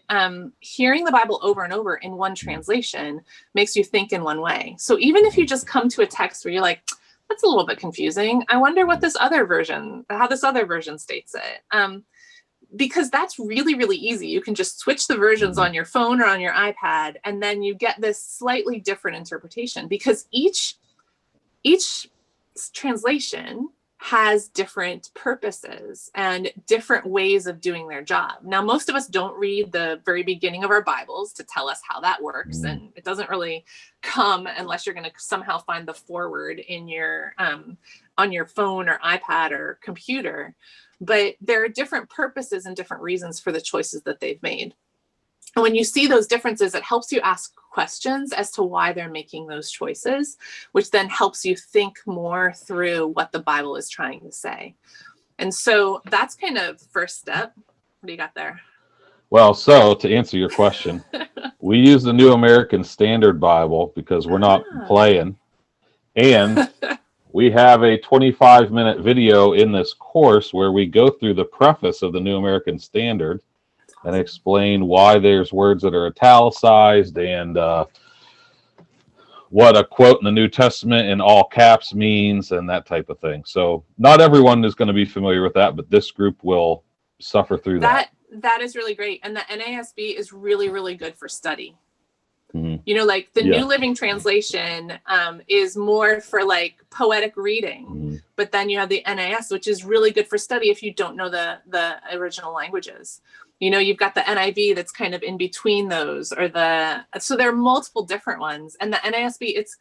hearing the Bible over and over in one translation makes you think in one way. So even if you just come to a text where you're like, that's a little bit confusing, I wonder what how this other version states it. Because that's really, really easy. You can just switch the versions on your phone or on your iPad, and then you get this slightly different interpretation, because each translation has different purposes and different ways of doing their job. Now, most of us don't read the very beginning of our Bibles to tell us how that works. And it doesn't really come unless you're going to somehow find the foreword in your on your phone or iPad or computer. But there are different purposes and different reasons for the choices that they've made. And when you see those differences, it helps you ask questions as to why they're making those choices, which then helps you think more through what the Bible is trying to say. And so that's kind of first step. What do you got there? Well, so to answer your question, we use the New American Standard Bible because we're not playing. And we have a 25-minute video in this course where we go through the preface of the New American Standard and explain why there's words that are italicized and what a quote in the New Testament in all caps means and that type of thing. So not everyone is going to be familiar with that, but this group will suffer through that. That is really great. And the NASB is really, really good for study. You know, like the New Living Translation is more for like poetic reading, but then you have the NAS, which is really good for study if you don't know the original languages. You know, you've got the NIV that's kind of in between those, or so there are multiple different ones. And the NASB, it's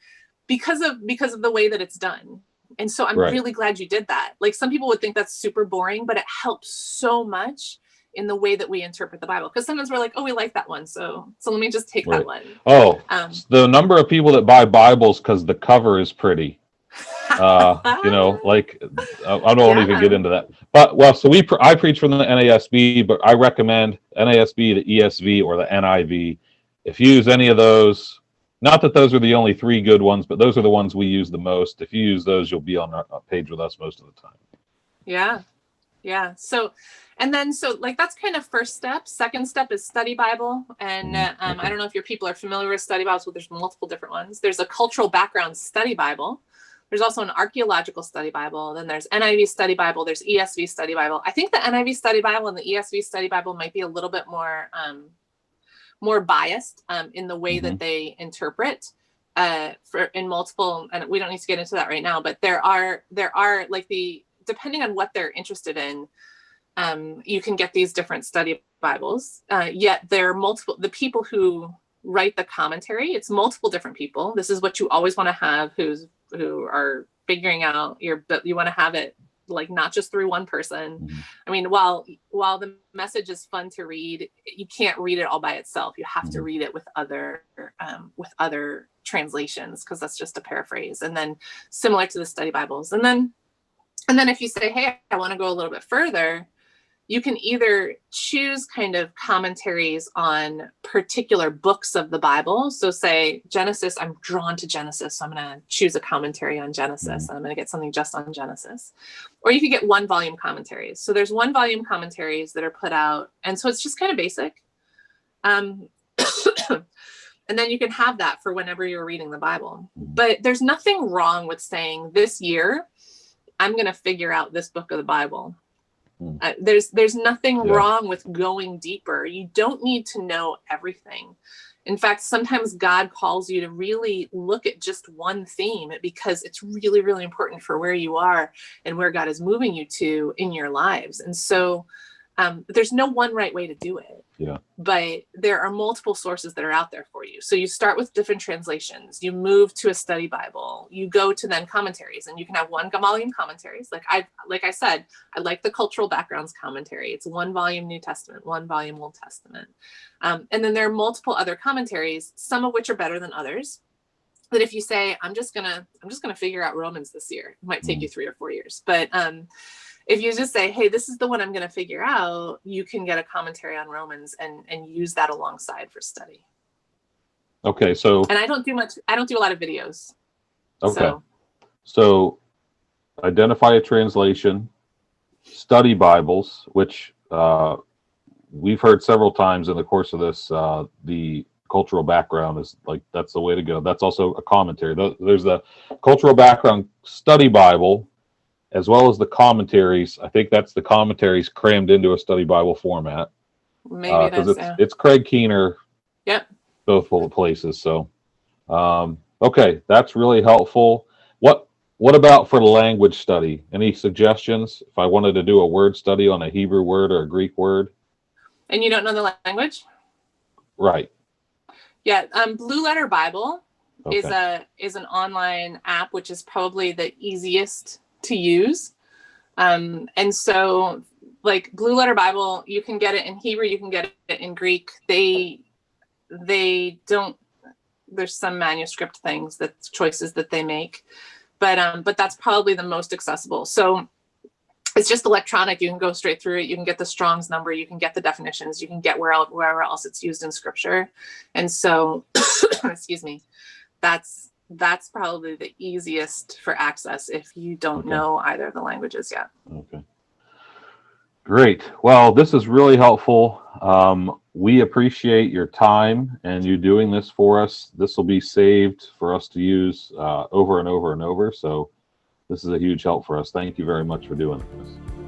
because of the way that it's done. And so I'm really glad you did that. Like, some people would think that's super boring, but it helps so much in the way that we interpret the Bible. Because sometimes we're like, oh, we like that one, so let me just take that one. Oh, the number of people that buy Bibles because the cover is pretty. You know, like I don't even get into that. But so I preach from the NASB, but I recommend NASB, the ESV, or the NIV. If you use any of those, not that those are the only three good ones, but those are the ones we use the most. If you use those, you'll be on a page with us most of the time. Yeah. So like that's kind of first step. Second step is study Bible. And I don't know if your people are familiar with study Bibles, but there's multiple different ones. There's a cultural background study Bible. There's also an archaeological study Bible. Then there's NIV study Bible. There's ESV study Bible. I think the NIV study Bible and the ESV study Bible might be a little bit more biased in the way that they interpret in multiple. And we don't need to get into that right now. But there are like depending on what they're interested in, you can get these different study Bibles. Yet there are multiple. The people who write the commentary, it's multiple different people. This is what you always want to have who are figuring out you want to have it like not just through one person. I mean, while the message is fun to read, you can't read it all by itself. You have to read it with other translations, because that's just a paraphrase. And then similar to the study Bibles. And then if you say, hey, I want to go a little bit further, you can either choose kind of commentaries on particular books of the Bible. So say Genesis, I'm drawn to Genesis, so I'm going to choose a commentary on Genesis. And I'm going to get something just on Genesis. Or you could get 1-volume commentaries. So there's 1-volume commentaries that are put out. And so it's just kind of basic. And then you can have that for whenever you're reading the Bible. But there's nothing wrong with saying, this year, I'm going to figure out this book of the Bible. There's nothing wrong with going deeper. You don't need to know everything. In fact, sometimes God calls you to really look at just one theme, because it's really, really important for where you are and where God is moving you to in your lives. And so there's no one right way to do it. But there are multiple sources that are out there for you. So you start with different translations. You move to a study Bible. You go to then commentaries, and you can have 1-volume commentaries. Like I said, I like the cultural backgrounds commentary. It's 1-volume New Testament, 1-volume Old Testament. And then there are multiple other commentaries, some of which are better than others. That if you say, I'm just gonna figure out Romans this year, it might take you 3 or 4 years. But if you just say, hey, this is the one I'm going to figure out, you can get a commentary on Romans and use that alongside for study. Okay, so. And I don't do a lot of videos. Okay. So identify a translation, study Bibles, which we've heard several times in the course of this, the cultural background is like, that's the way to go. That's also a commentary. There's the cultural background study Bible, as well as the commentaries. I think that's the commentaries crammed into a study Bible format. Maybe it is, it's Craig Keener. Yep. Both places. So, okay, that's really helpful. What about for the language study? Any suggestions? If I wanted to do a word study on a Hebrew word or a Greek word? And you don't know the language? Right. Yeah. Blue Letter Bible is an online app, which is probably the easiest to use. And so like Blue Letter Bible, you can get it in Hebrew, you can get it in Greek. They don't, there's some manuscript things, that's choices that they make, but that's probably the most accessible. So it's just electronic. You can go straight through it. You can get the Strong's number. You can get the definitions. You can get wherever else it's used in scripture. And so, excuse me, that's probably the easiest for access if you don't know either of the languages yet. Okay. Great. Well, this is really helpful. We appreciate your time and you doing this for us. This will be saved for us to use over and over and over. So this is a huge help for us. Thank you very much for doing this.